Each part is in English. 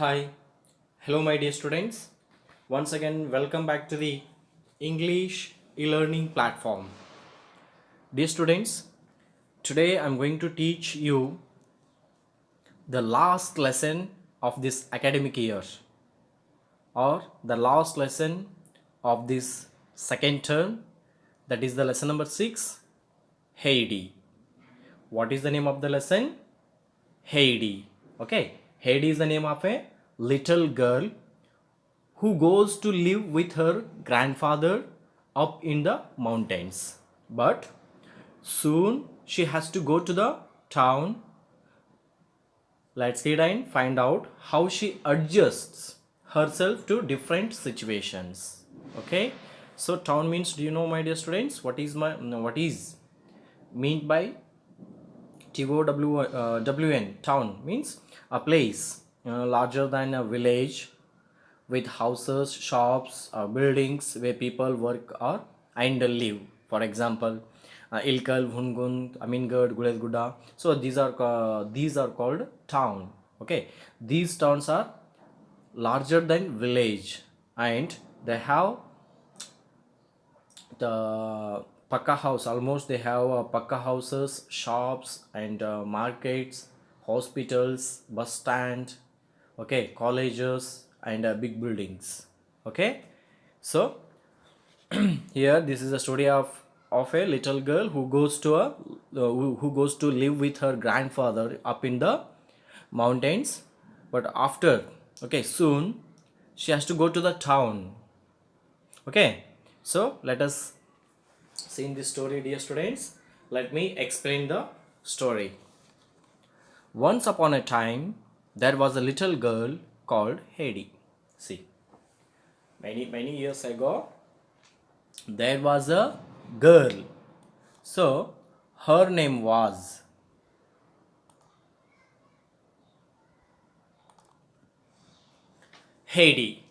Hi, hello, my dear students. Once again, welcome back to the English e-learning platform. Dear students, today I'm going to teach you the last lesson of this academic year or the last lesson of this second term. That is the lesson number 6, Heidi. What is the name of the lesson? Heidi. Okay, Heidi is the name of a little girl who goes to live with her grandfather up in the mountains. But soon she has to go to the town. Let's see and find out how she adjusts herself to different situations. Okay, so town means, do you know, my dear students, what is what is meant by TOWN? Town means a place larger than a village with houses, shops, buildings where people work or and live. For example, Ilkal, Bhungund, Amingad, Gulesguda. So these are called town. Okay, these towns are larger than village, and they have the pakka house. Almost they have pakka houses, shops, and markets, hospitals, bus stand, okay, colleges, and big buildings. Okay, so here this is a story of a little girl who goes to who goes to live with her grandfather up in the mountains. But after, okay, soon she has to go to the town. Okay, so let us see in this story, dear students. Let me explain the story. Once upon a time, there was a little girl called Heidi. See, many years ago, there was a girl. So her name was Heidi.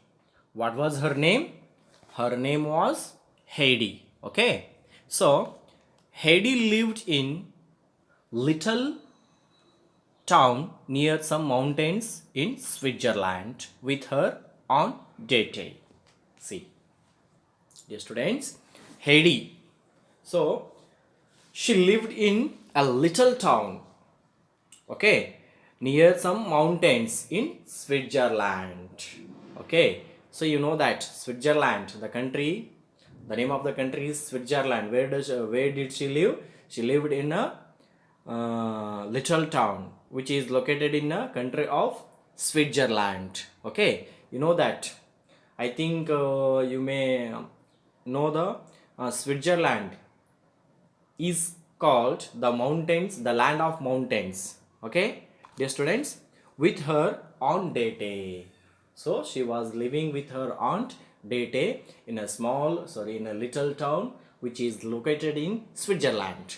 What was her name? Her name was Heidi. Okay. So Heidi lived in little town near some mountains in Switzerland with her aunt Dete. See, dear students, Heidi. So she lived in a little town, okay, near some mountains in Switzerland. Okay, so you know that Switzerland, the country, the name of the country is Switzerland. Where did she live? She lived in a little town which is located in a country of Switzerland. Okay, you know that. I think you may know the Switzerland is called the mountains, the land of mountains. Okay, dear students, with her aunt Dete. So she was living with her aunt Dete in in a little town which is located in Switzerland.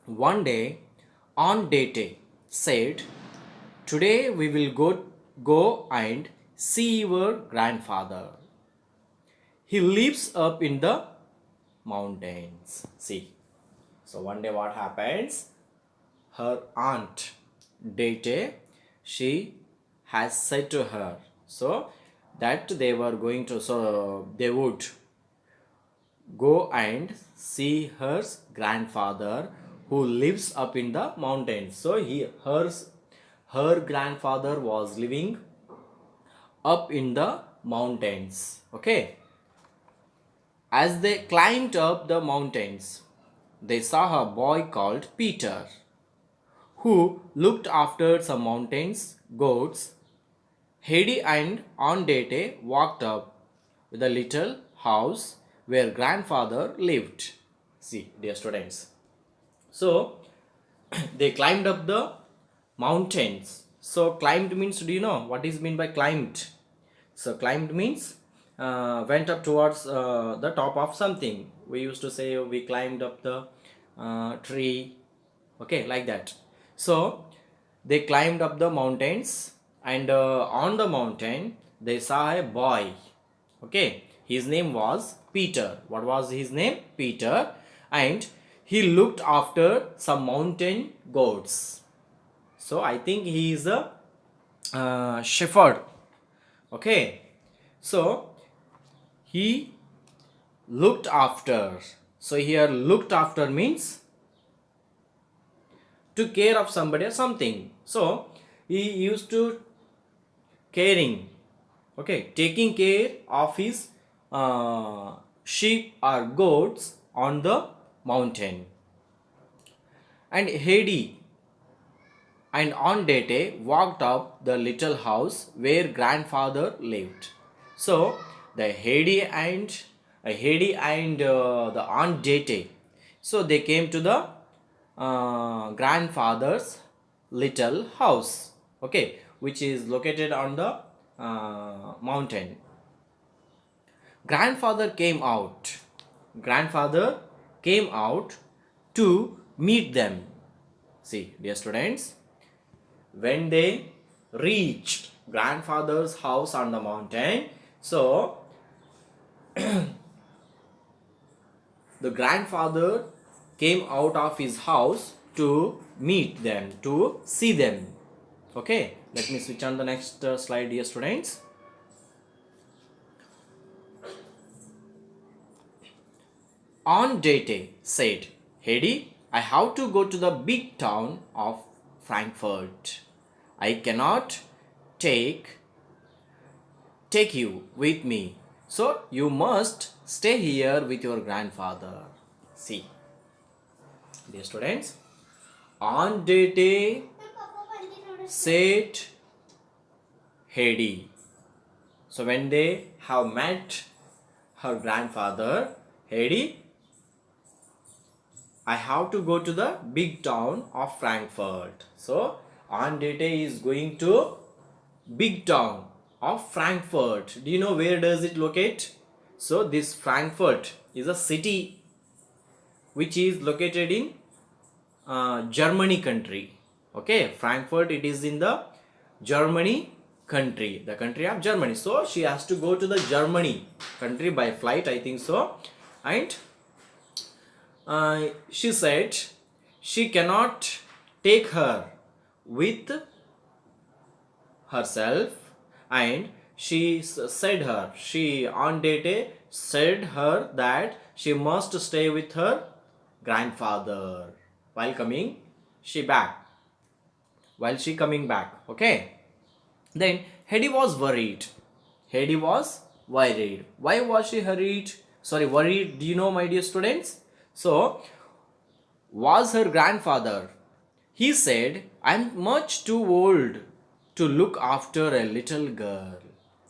One day, Aunt Dete said, "Today we will go and see your grandfather. He lives up in the mountains." See, so one day what happens? Her aunt Dete, she has said to her so that they were going to, so they would go and see her grandfather who lives up in the mountains. So her grandfather was living up in the mountains. Okay, as they climbed up the mountains, they saw a boy called Peter who looked after some mountains goats. Heidi and Aunt Dete walked up with a little house where grandfather lived. See, dear students. So they climbed up the mountains. So climbed means, do you know what is meant by climbed? So climbed means went up towards the top of something. We used to say we climbed up the tree. Okay, like that. So they climbed up the mountains, and on the mountain they saw a boy. Okay, his name was Peter. What was his name? Peter. And he looked after some mountain goats. So I think he is a shepherd. Okay, so he looked after. So here looked after means took care of somebody or something. So he used to caring, okay, taking care of his sheep or goats on the mountain. And Heidi and on that day walked up the little house where grandfather lived. So the Heidi and the Aunt Dete, so they came to the grandfather's little house, okay, which is located on the mountain. Grandfather came out. Grandfather came out to meet them. See, dear students, when they reached grandfather's house on the mountain, so the grandfather came out of his house to meet them, to see them. Okay, let me switch on the next slide, dear students. On Date said, Heidi, I have to go to the big town of Frankfurt. I cannot take you with me. So you must stay here with your grandfather. See, dear students, on Date said Heidi. So when they have met her grandfather, Heidi, I have to go to the big town of Frankfurt. So Aunt Dete is going to big town of Frankfurt. Do you know where does it locate? So this Frankfurt is a city which is located in Germany country. Okay, Frankfurt, it is in the Germany country, the country of Germany. So she has to go to the Germany country by flight, I think so. And she said she cannot take her with herself, and she on Date said her that she must stay with her grandfather while coming she back while she coming back. Okay, then Heidi was worried. Heidi was worried. Why was she worried? Do you know, my dear students? So was her grandfather. He said, I'm much too old to look after a little girl.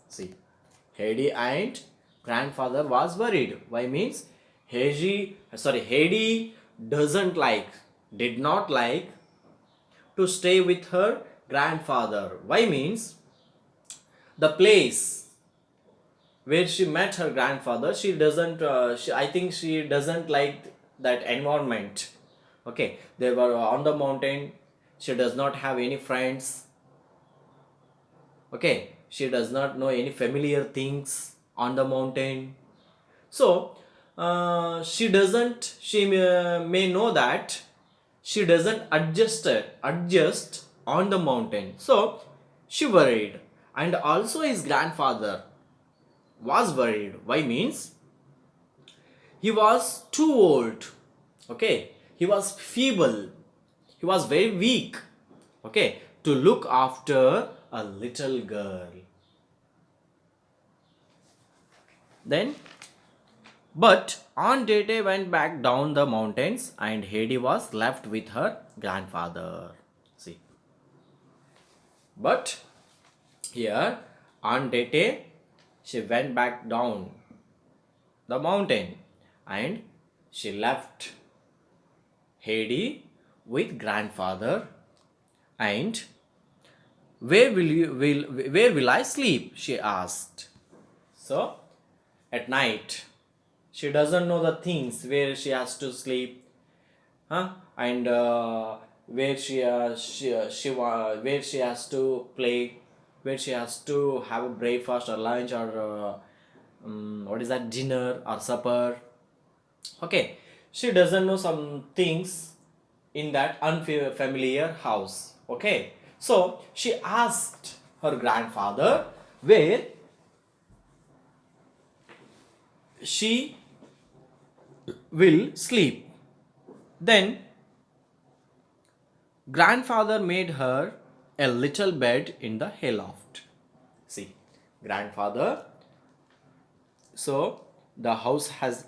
See, Heidi and grandfather was worried. Why means Heidi did not like to stay with her grandfather. Why means the place where she met her grandfather, she doesn't I think she doesn't like that environment. Okay, they were on the mountain, she does not have any friends. Okay, she does not know any familiar things on the mountain. So she may know that she doesn't adjust on the mountain. So she worried, and also his grandfather was worried. Why means he was too old. Okay, he was feeble, he was very weak, okay, to look after a little girl. Then but Aunt Dete went back down the mountains, and Heidi was left with her grandfather. See, but here Aunt Dete, she went back down the mountain, and she left Heidi with grandfather. And where will I sleep? She asked. So at night, she doesn't know the things where she has to sleep, huh? And where she has to play, where she has to have a breakfast or lunch or what is that, dinner or supper. Okay, she doesn't know some things in that unfamiliar house. Okay, so she asked her grandfather, where she will sleep. Then grandfather made her a little bed in the hayloft. See, grandfather, so the house has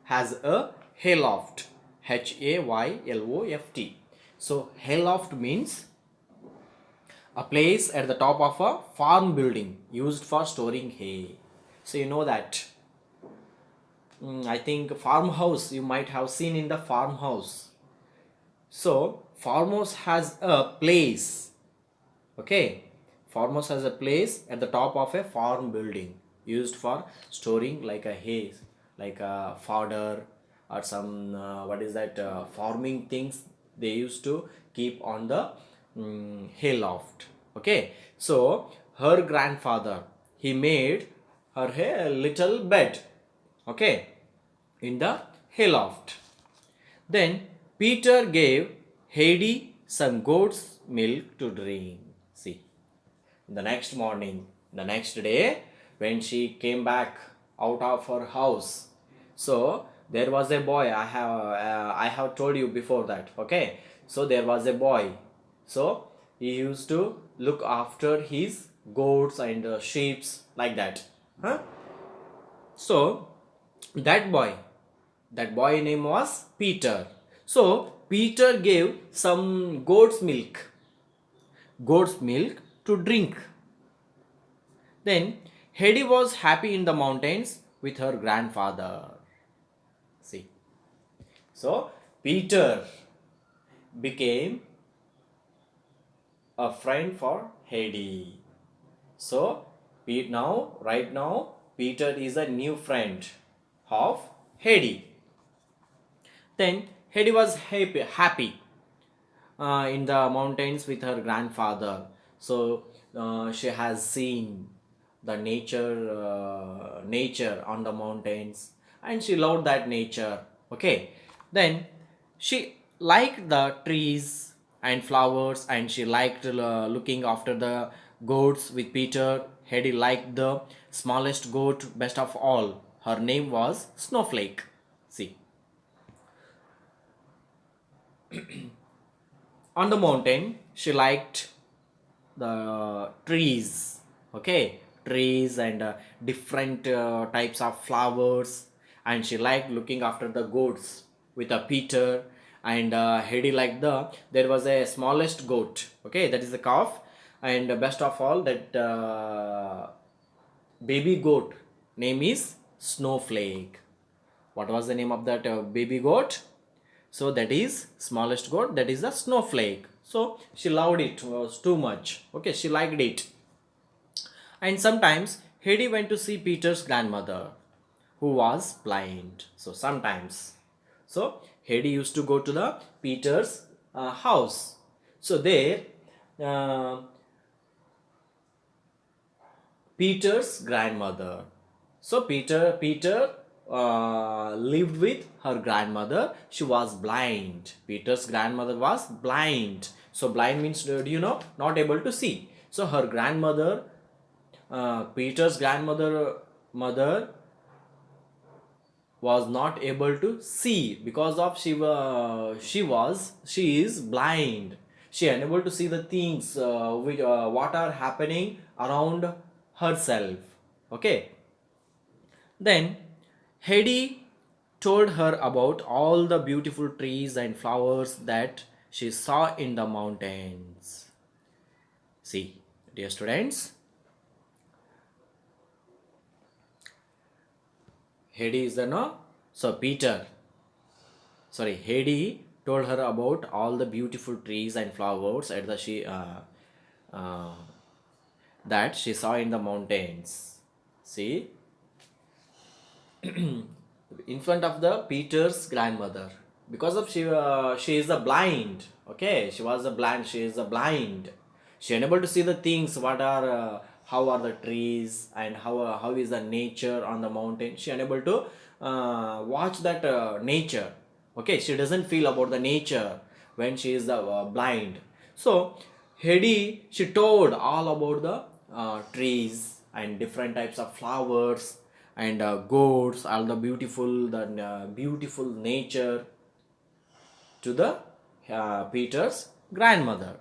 a hayloft, Hayloft. So hayloft means a place at the top of a farm building used for storing hay. So you know that. I think farmhouse you might have seen in the farmhouse. So farmhouse has a place. Okay, farmhouse has a place at the top of a farm building used for storing like a hay, like a fodder or some what is that farming things they used to keep on the hay loft. Okay, so her grandfather, he made her a little bed. Okay, in the hay loft. Then Peter gave Heidi some goat's milk to drink. See, the next morning, the next day, when she came back out of her house, so there was a boy. I have told you before that. Okay, so there was a boy. So he used to look after his goats and sheeps like that. Huh? So that boy, that boy name was Peter. So Peter gave some goat's milk to drink. Then Heidi was happy in the mountains with her grandfather. See, so Peter became a friend for Heidi. So right now Peter is a new friend of Heidi. Then Heidi was happy in the mountains with her grandfather. So she has seen the nature on the mountains, and she loved that nature. Okay, then she liked the trees and flowers, and she liked looking after the goats with Peter. Heidi liked the smallest goat best of all. Her name was Snowflake. See, on the mountain she liked the trees. Okay, trees and different types of flowers, and she liked looking after the goats with a Peter. And Heidi liked there was a smallest goat. Okay, that is the calf. And best of all, that baby goat name is Snowflake. What was the name of that baby goat? So that is smallest goat, that is the Snowflake. So she loved it, was too much. Okay, she liked it. And sometimes Heidi went to see Peter's grandmother, who was blind. So sometimes, so Heidi used to go to the Peter's house. So there uh, Peter's grandmother. So Peter lived with her grandmother. She was blind. Peter's grandmother was blind. So blind means, do you know, not able to see. So her grandmother, Peter's grandmother mother was not able to see because of she is blind. She unable to see the things what are happening around herself. Okay, then Heidi told her about all the beautiful trees and flowers that she saw in the mountains. See, dear students, Heidi is the no. So Heidi told her about all the beautiful trees and flowers at the uh, that she saw in the mountains. See, in front of the Peter's grandmother, because of she is a blind. Okay, she is a blind. She unable to see the things what are how are the trees and how is the nature on the mountain. She unable to watch that nature. Okay, she doesn't feel about the nature when she is blind. So Heidi, she told all about the trees and different types of flowers and goats, all the beautiful nature to the Peter's grandmother.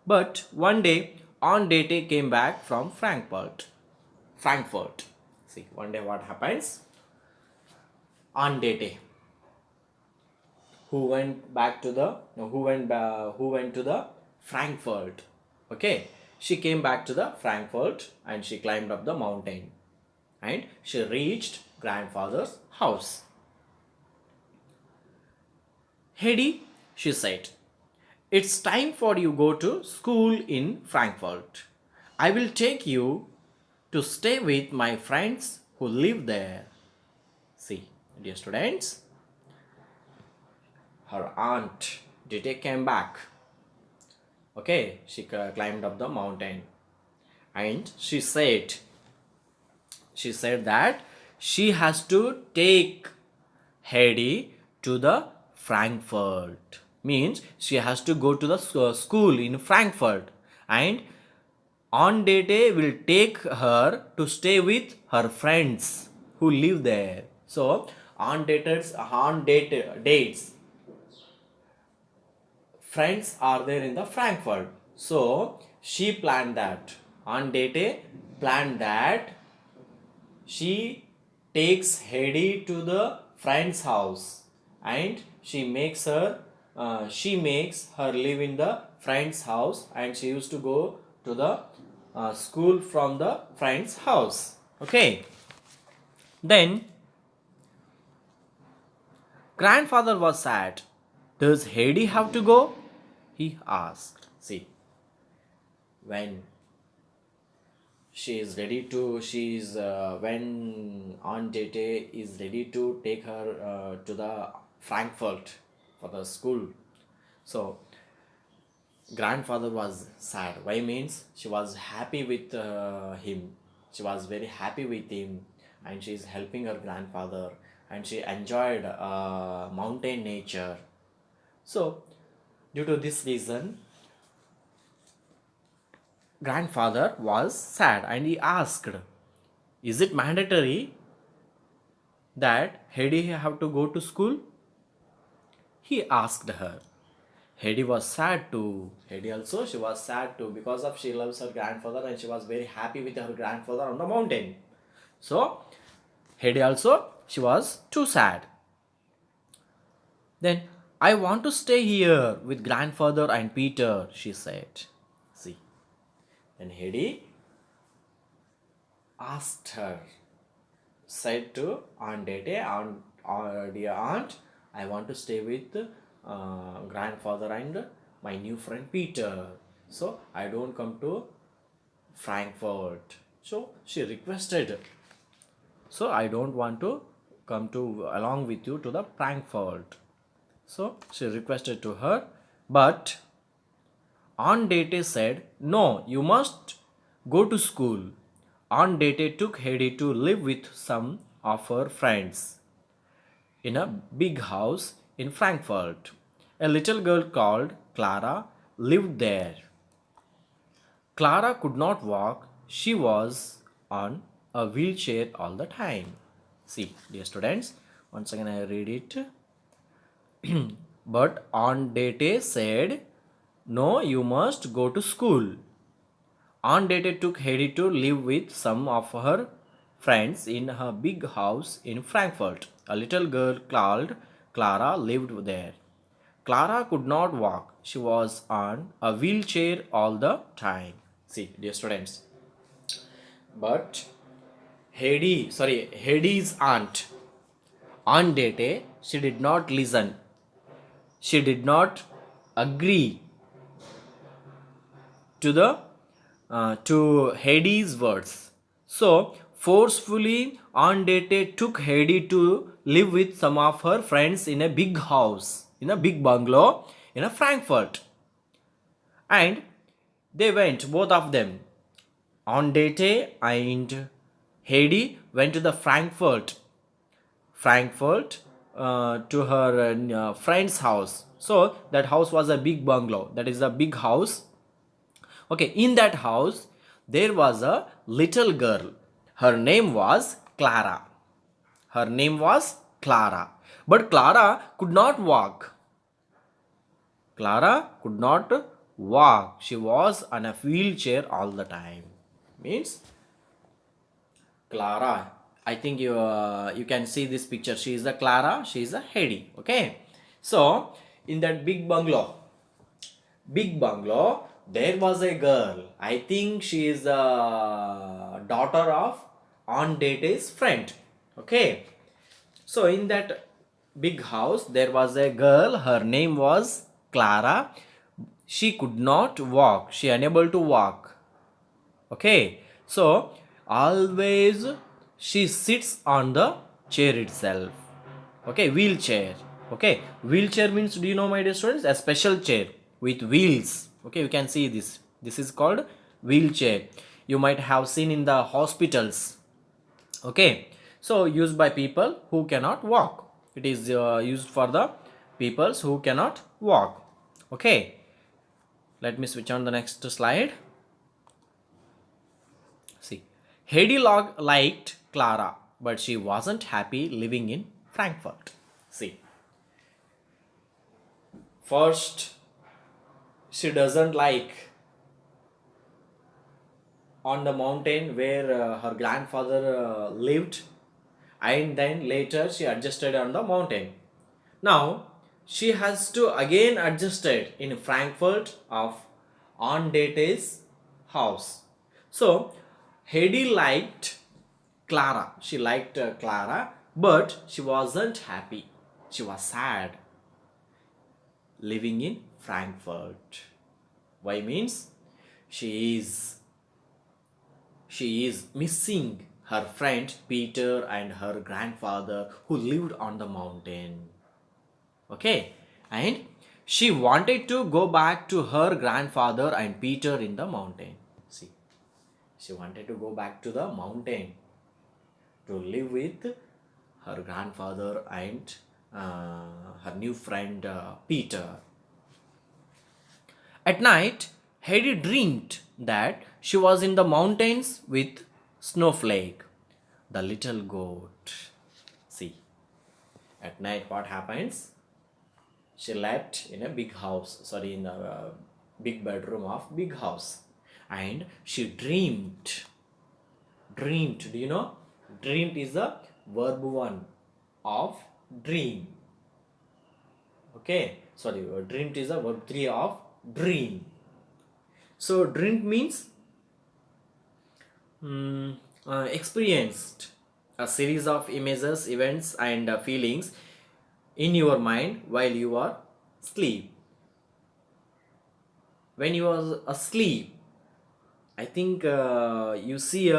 But one day, on Date came back from Frankfurt. Frankfurt. See, one day what happens? On Date, who went back to the no, who went to the Frankfurt. Okay, she came back to the Frankfurt and she climbed up the mountain and she reached grandfather's house. Heidi, she said, it's time for you go to school in Frankfurt. I will take you to stay with my friends who live there. See, dear students, her aunt Dite came back. Okay, she climbed up the mountain and she said that she has to take Heidi to the Frankfurt. Means she has to go to the school in Frankfurt, and on day will take her to stay with her friends who live there. So on dates friends are there in the Frankfurt. So she planned that on date planned that she takes Heidi to the friend's house and she makes her live in the friend's house, and she used to go to the school from the friend's house. Okay, then grandfather was sad. Does Heidi have to go? He asked. See, when she is ready to, she is when Aunt Dete is ready to take her to the Frankfurt for the school. So grandfather was sad. Why means she was happy with him. She was very happy with him, and she is helping her grandfather, and she enjoyed mountain nature. So due to this reason, grandfather was sad and he asked, "Is it mandatory that Heidi have to go to school?" He asked her. Heidi was sad too. Heidi also, she was sad too because of she loves her grandfather and she was very happy with her grandfather on the mountain. So Heidi also, she was too sad. Then I want to stay here with grandfather and Peter, she said. See, then Heidi asked her, said to Aunt Dete, dear aunt, I want to stay with grandfather and my new friend Peter. So I don't come to Frankfurt. So she requested. So I don't want to come to along with you to the Frankfurt. So she requested to her, but Aunt Dete said, no, you must go to school. Aunt Dete took Heidi to live with some of her friends in a big house in Frankfurt. A little girl called Clara lived there. Clara could not walk. She was on a wheelchair all the time. See, dear students, once again I read it. But Aunt Dete said, no, you must go to school. Aunt Dete took Heidi to live with some of her friends in her big house in Frankfurt. A little girl called Clara lived there. Clara could not walk. She was on a wheelchair all the time. See, dear students. But Heidi's Aunt Dete, she did not listen. She did not agree to Heidi's words. So forcefully, Aunt Dete took Heidi to live with some of her friends in a big house, in a big bungalow in a Frankfurt. And they went, both of them. Aunt Dete and Heidi went to the Frankfurt to her friend's house. So that house was a big bungalow, that is a big house. Okay, in that house there was a little girl. Her name was Clara. Her name was Clara. But Clara could not walk. Clara could not walk. She was on a wheelchair all the time. Means Clara. I think you can see this picture. She is a Clara. She is a Heidi. Okay. So in that big bungalow, there was a girl. I think she is a daughter of Aunt Date's friend. Okay. So in that big house, there was a girl. Her name was Clara. She could not walk. She unable to walk. Okay. So always she sits on the chair itself. Okay, wheelchair. Okay, wheelchair means, do you know, my dear students, a special chair with wheels. Okay, you can see this. This is called wheelchair. You might have seen in the hospitals. Okay, so used by people who cannot walk. It is used for the peoples who cannot walk. Okay, let me switch on the next slide. See, Heidi liked Clara, but she wasn't happy living in Frankfurt. See, first she doesn't like on the mountain where her grandfather lived, and then later she adjusted on the mountain. Now she has to again adjusted in Frankfurt of Aunt Date's house. So Heidi liked Clara. She liked Clara, but she wasn't happy. She was sad living in Frankfurt. Why means she is she is missing her friend Peter and her grandfather who lived on the mountain. Okay, and she wanted to go back to her grandfather and Peter in the mountain. See, she wanted to go back to the mountain to live with her grandfather and her new friend Peter. At night, Heidi dreamed that she was in the mountains with Snowflake, the little goat. See, at night what happens? She slept in a big house, sorry, in a big bedroom of big house, and she dreamed. Dreamed, do you know? Dreamed is the verb one of dream. Okay, sorry, dreamed is the verb three of dream. So dreamed means experienced a series of images, events, and feelings in your mind while you are asleep. When you are asleep, I think you see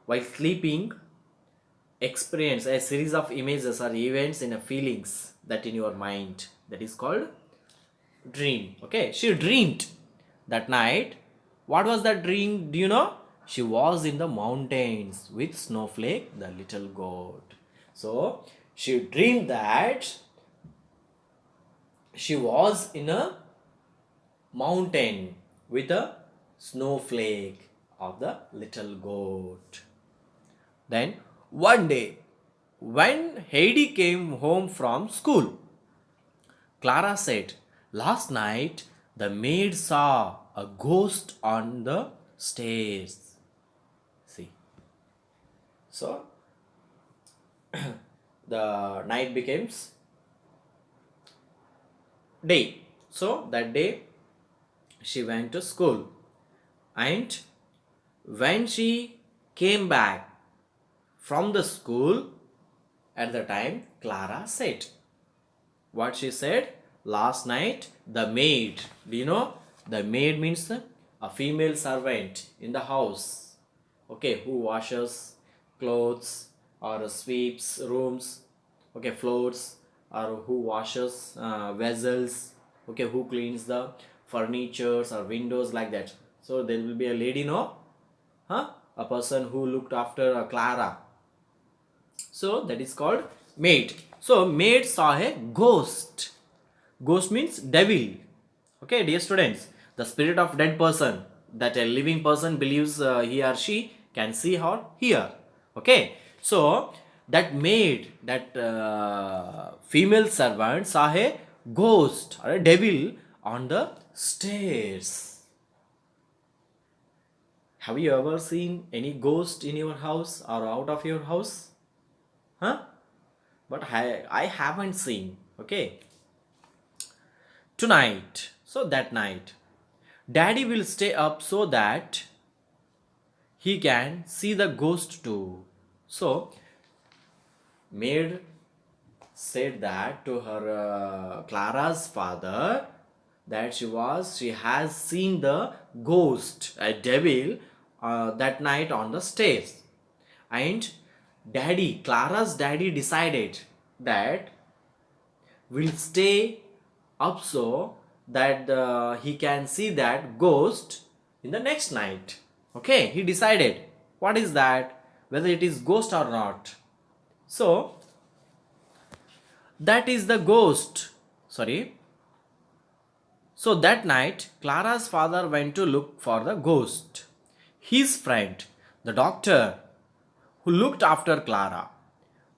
while sleeping, experience a series of images or events and feelings that in your mind, that is called dream. Okay, she dreamed that night. What was that dream? Do you know? She was in the mountains with Snowflake, the little goat. So she dreamed that she was in a mountain with a snowflake of the little goat. Then one day, when Heidi came home from school, Clara said, "Last night the maid saw a ghost on the stairs." See, so the night becomes day. So that day she went to school, and when she came back from the school, at the time Clara said, what she said? Last night the maid, do you know, the maid means a female servant in the house, okay, who washes clothes or sweeps rooms, okay, floors, or who washes vessels, okay, who cleans the furnitures or windows, like that. So there will be a lady, no, a person who looked after Clara. So that is called maid. So maid saw a ghost. Ghost means devil. Okay, dear students, the spirit of dead person that a living person believes he or she can see or hear. Okay, so that maid, that female servant saw a ghost or a devil on the stairs. Have you ever seen any ghost in your house or out of your house? Huh? But I haven't seen. Okay, tonight, so that night, daddy will stay up so that he can see the ghost too. So maid said that to her Clara's father, that she has seen the ghost, a devil, that night on the stairs. And Clara's daddy decided that will stay up so that he can see that ghost in the next night. Okay, he decided what is that, whether it is ghost or not. So that is the ghost. Sorry. So that night, Clara's father went to look for the ghost. His friend, the doctor who looked after Clara,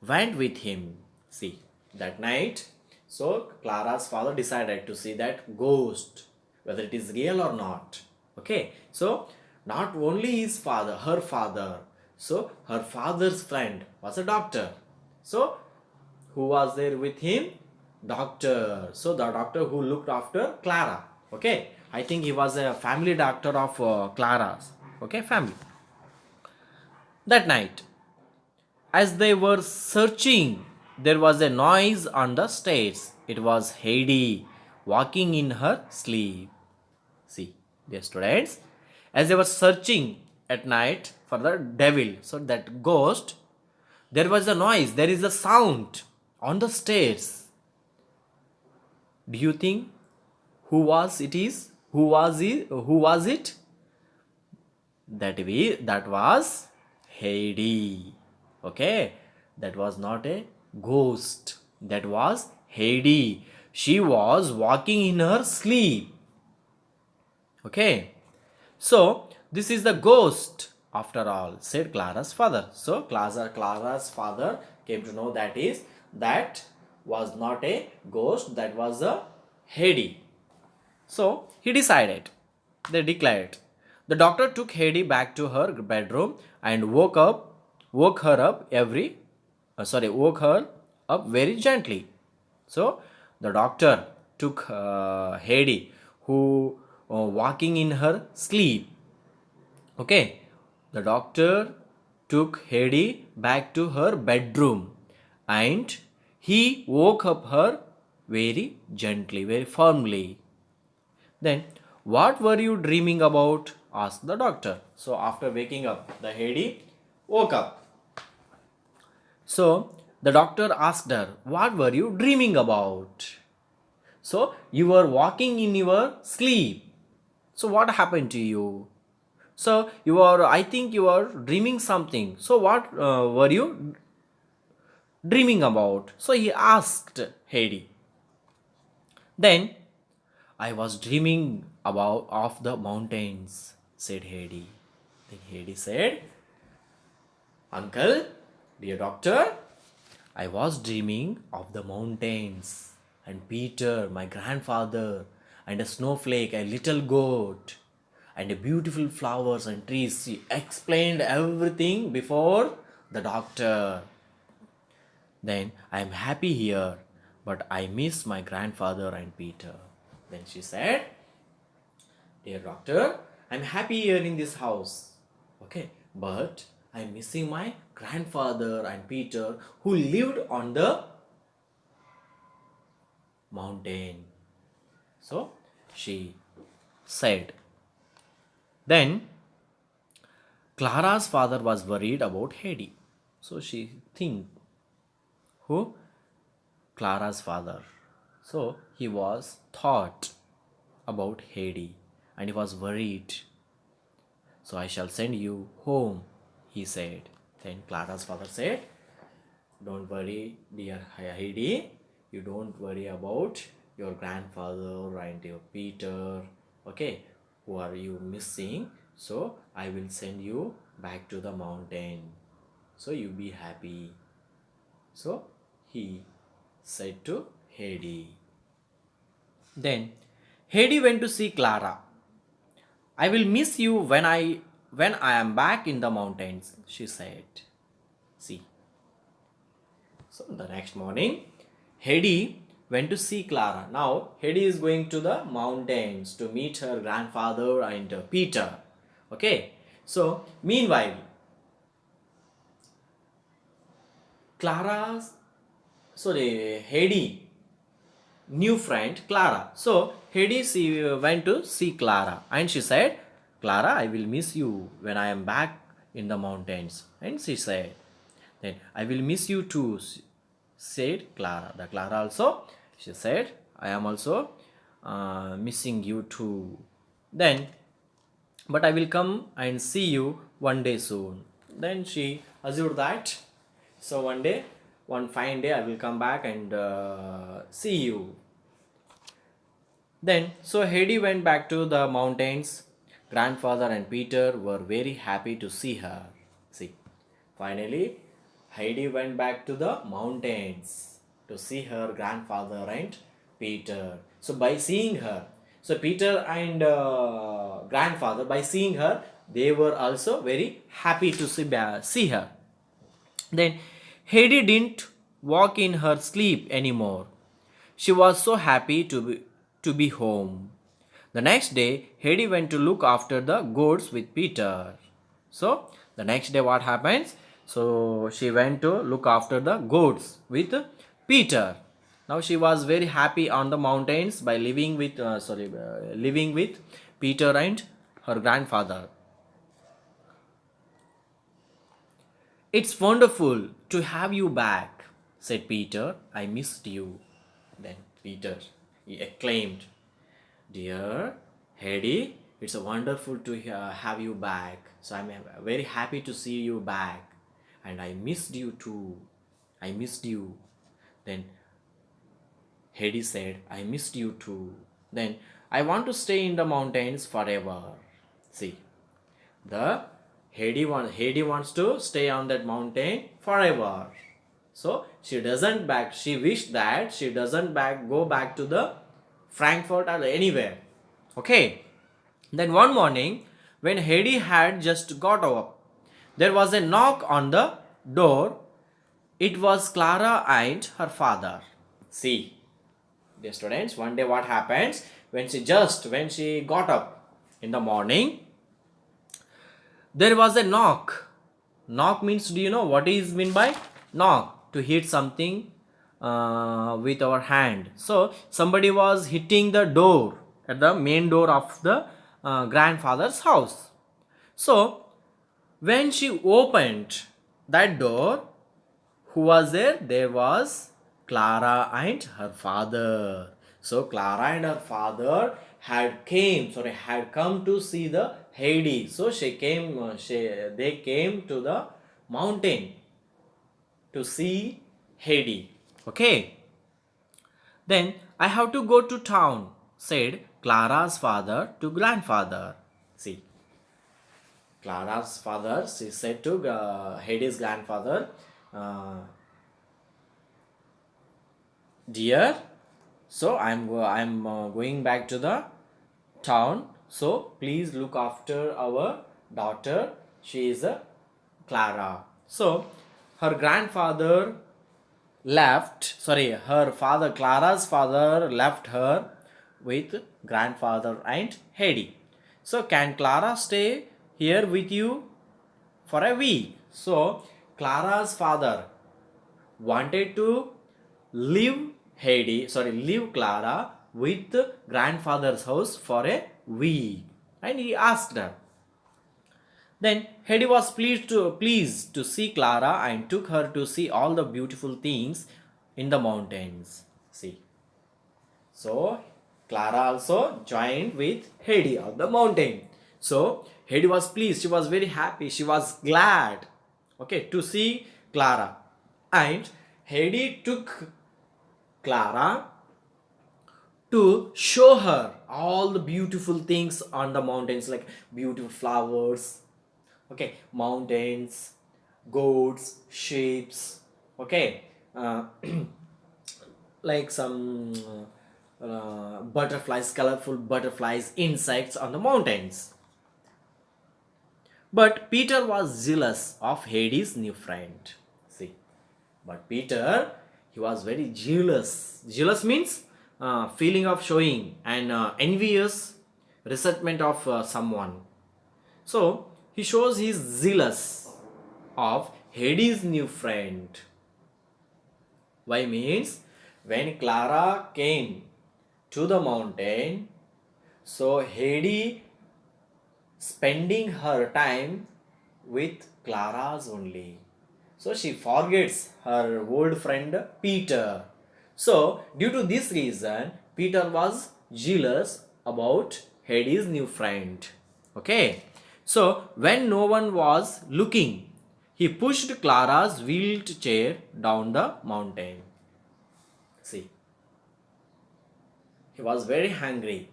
went with him. See, that night, so Clara's father decided to see that ghost, whether it is real or not. Okay, so not only his father, her father, so her father's friend was a doctor. So who was there with him? Doctor. So the doctor who looked after Clara. Okay, I think he was a family doctor of Clara's. Okay, family. That night, as they were searching, there was a noise on the stairs. It was Heidi walking in her sleep. See, dear students, as they were searching at night for the devil, so that ghost, there was a noise, there is a sound on the stairs. Do you think who was it is? Who was it? Who was it? That was Heidi. Okay, that was not a ghost. That was Heidi. She was walking in her sleep. Okay, so this is the ghost after all, said Clara's father. So Clara's father came to know that was not a ghost, that was a Heidi. So he decided, they declared. The doctor took Heidi back to her bedroom and woke her up woke her up very gently. So the doctor took Heidi, who walking in her sleep. Okay, the doctor took Heidi back to her bedroom and he woke up her very gently, very firmly. Then, what were you dreaming about? Asked the doctor. So, after waking up, the Heidi woke up. So, the doctor asked her, what were you dreaming about? So, you were walking in your sleep. So, what happened to you? So, I think you are dreaming something. So, what were you dreaming about? So, he asked Heidi. Then, I was dreaming about of the mountains, said Heidi. Then Heidi said, Uncle, dear doctor, I was dreaming of the mountains and Peter, my grandfather, and a snowflake, a little goat, and a beautiful flowers and trees. She explained everything before the doctor. Then I am happy here, but I miss my grandfather and Peter. Then she said, Dear doctor, I'm happy here in this house. Okay, but I'm missing my grandfather and Peter who lived on the mountain. So she said. Then Clara's father was worried about Heidi. So she think who? Clara's father. So he was thought about Heidi and he was worried. So I shall send you home, he said. Then Clara's father said, Don't worry, dear Heidi. You don't worry about your grandfather and your Peter. Okay, who are you missing? So I will send you back to the mountain. So you be happy. So he said to Heidi. Then Heidi went to see Clara. I will miss you when I am back in the mountains, she said. See. So the next morning, Heidi went to see Clara. Now Heidi is going to the mountains to meet her grandfather and Peter. Okay. So meanwhile, Clara's sorry Heidi new friend Clara. So Heidi went to see Clara and she said, Clara, I will miss you when I am back in the mountains. And she said, then I will miss you too, said Clara. The Clara also, she said, I am also missing you too. Then, but I will come and see you one day soon. Then she assured that. So one day, one fine day, I will come back and see you. Then, so Heidi went back to the mountains. Grandfather and Peter were very happy to see her. See, finally, Heidi went back to the mountains to see her grandfather and Peter. So, by seeing her, so Peter and grandfather, by seeing her, they were also very happy to see her. Then, Heidi didn't walk in her sleep anymore. She was so happy to be home. The next day, Heidi went to look after the goats with Peter. So, the next day, what happens? So, she went to look after the goats with Peter. Now, she was very happy on the mountains by living with Peter and her grandfather. It's wonderful to have you back, said Peter. I missed you. Then Peter, he acclaimed, Dear Heidi, it's wonderful to have you back. So I'm very happy to see you back. And I missed you too. I missed you. Then Heidi said, I missed you too. Then I want to stay in the mountains forever. See, the Heidi wants to stay on that mountain forever. So she wished that she doesn't go back to the Frankfurt or anywhere. Okay. Then one morning, when Heidi had just got up, there was a knock on the door. It was Clara and her father. See, dear students, one day what happens when she got up in the morning, there was a knock. Knock means, do you know what is mean by knock? To hit something with our hand. So somebody was hitting the door at the main door of the grandfather's house. So when she opened that door, who was there? There was Clara and her father. So Clara and her father had come to see the Heidi. So they came to the mountain to see Heidi. Okay. Then I have to go to town, said Clara's father to grandfather. See, Clara's father, she said to Heidi's grandfather, Dear, so I'm going back to the town. So please look after our daughter. She is a Clara. So her grandfather her father, Clara's father left her with grandfather and Heidi. So can Clara stay here with you for a week? So Clara's father wanted to leave leave Clara with grandfather's house for a week. And he asked her. Then Heidi was pleased to see Clara and took her to see all the beautiful things in the mountains. See. So Clara also joined with Heidi on the mountain. So Heidi was pleased. She was very happy. She was glad. Okay, to see Clara. And Heidi took Clara to show her all the beautiful things on the mountains, like beautiful flowers, okay, mountains, goats, sheep, okay, uh, like some butterflies, colorful butterflies, insects on the mountains. But Peter was jealous of Hades' new friend. See, but Peter, he was very jealous. Jealous means feeling of showing and envious resentment of someone. So he shows he's jealous of Hades' new friend. Why means when Clara came to the mountain, so Heidi spending her time with Clara's only. So she forgets her old friend Peter. So due to this reason, Peter was jealous about Heidi's new friend. Okay. So when no one was looking, he pushed Clara's wheeled chair down the mountain. See, he was very hungry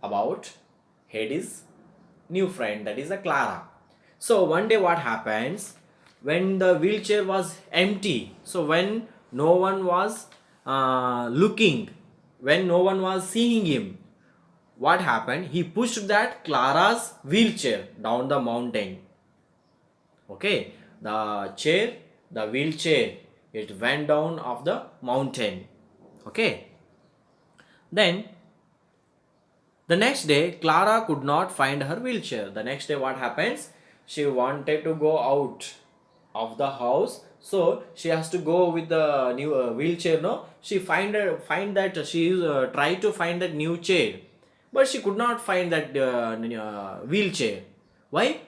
about Hades' new friend, that is a Clara. So one day what happens, when the wheelchair was empty, so when no one was looking, when no one was seeing him, what happened, he pushed that Clara's wheelchair down the mountain. Okay, the chair, the wheelchair, it went down of the mountain. Okay, then the next day, Clara could not find her wheelchair. The next day, what happens? She wanted to go out of the house, so she has to go with the new wheelchair. No, she find that she tried to find that new chair, but she could not find that wheelchair. Why?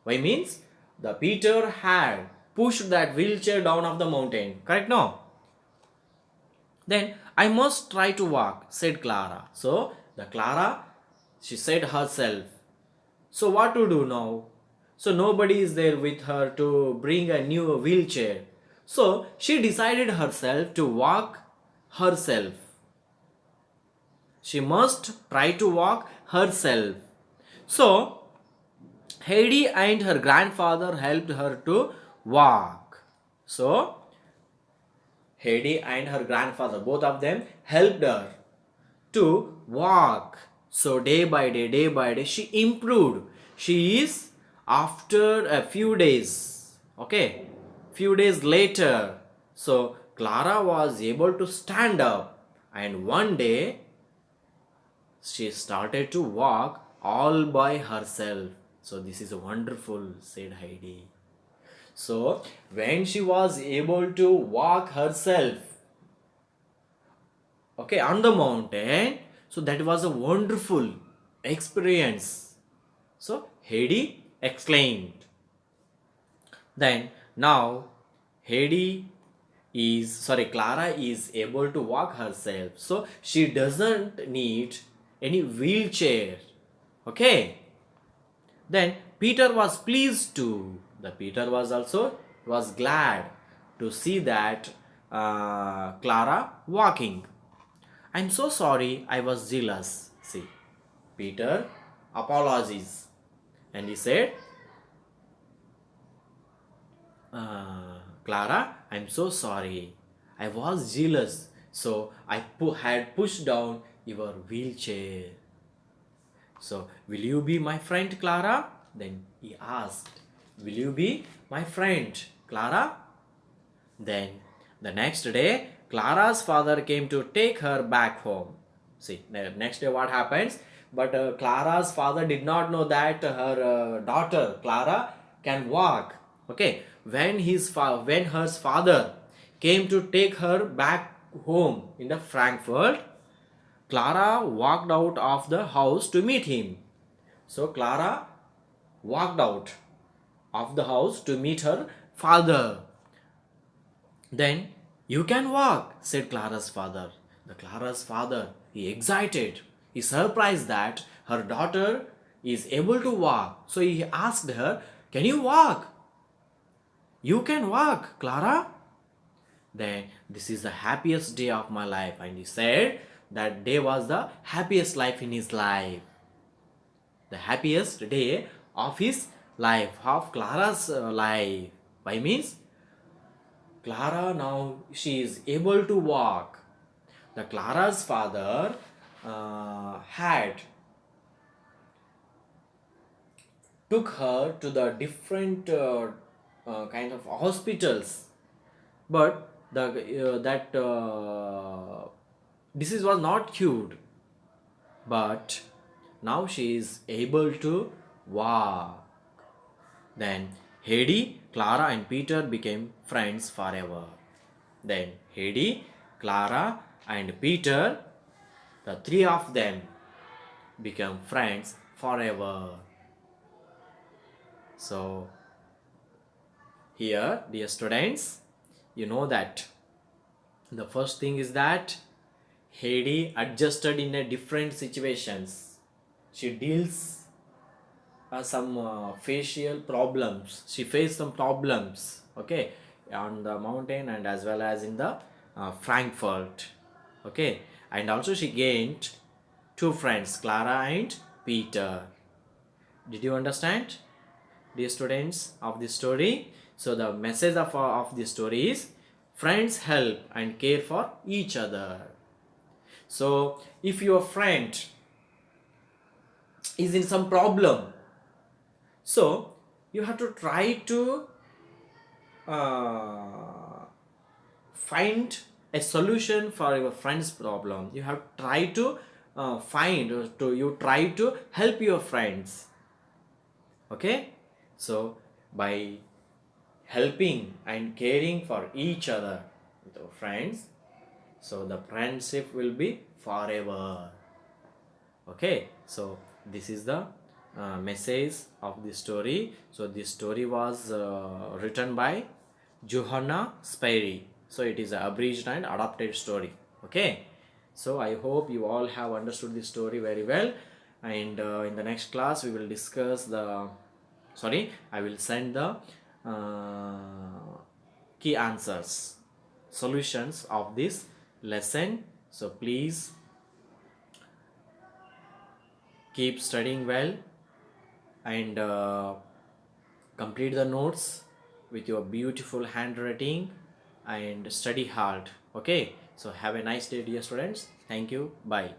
Why means the Peter had pushed that wheelchair down of the mountain. Correct? No. Then I must try to walk, said Clara. So the Clara, she said herself. So what to do now? So nobody is there with her to bring a new wheelchair. So she decided herself to walk herself. She must try to walk herself. So Heidi and her grandfather helped her to walk. So Heidi and her grandfather, both of them helped her to walk. So day by day, she improved. She is after a few days. Okay, few days later. So Clara was able to stand up, and one day she started to walk all by herself. So this is wonderful, said Heidi. So when she was able to walk herself, okay, on the mountain, so that was a wonderful experience. So Heidi exclaimed. Then now Clara is able to walk herself, so she doesn't need any wheelchair. Okay, then Peter was pleased too. The Peter was also was glad to see that Clara walking. I'm so sorry, I was jealous. See, Peter apologizes, and he said, Clara, I'm so sorry. I was jealous, so I had pushed down your wheelchair. So, will you be my friend, Clara? Then he asked, will you be my friend, Clara? Then the next day, Clara's father came to take her back home. See, the next day what happens? But Clara's father did not know that her daughter Clara can walk. Okay, when her father came to take her back home in the Frankfurt, Clara walked out of the house to meet him. So Clara walked out of the house to meet her father. Then you can walk, said Clara's father. The Clara's father, he excited. He surprised that her daughter is able to walk. So he asked her, can you walk? You can walk, Clara? then this is the happiest day of my life. And he said that day was the happiest life in his life, the happiest day of his life, of Clara's life. Why means Clara now she is able to walk. The Clara's father had took her to the different kind of hospitals, but the that disease was not cured. But now she is able to walk. Then Heidi, Clara, and Peter became friends forever. Then Heidi, Clara, and Peter, the three of them, become friends forever. So, here, dear students, you know that the first thing is that Heidi adjusted in a different situations. She deals some facial problems. She faced some problems, okay, on the mountain and as well as in the Frankfurt, okay, and also she gained two friends, Clara and Peter. Did you understand, dear students, of this story? So the message of this story is friends help and care for each other. So if your friend is in some problem, so you have to try to uh, find a solution for your friend's problem. You have to try to find or to you try to help your friends. Okay, so by helping and caring for each other with our friends, so the friendship will be forever. Okay, so this is the message of the story. So this story was written by Johanna Spyri. So it is an abridged and adapted story. Okay, so I hope you all have understood this story very well, and in the next class we will discuss the, sorry, I will send the key answers, solutions of this lesson. So please keep studying well and complete the notes with your beautiful handwriting and study hard. Okay, so have a nice day, dear students. Thank you. Bye.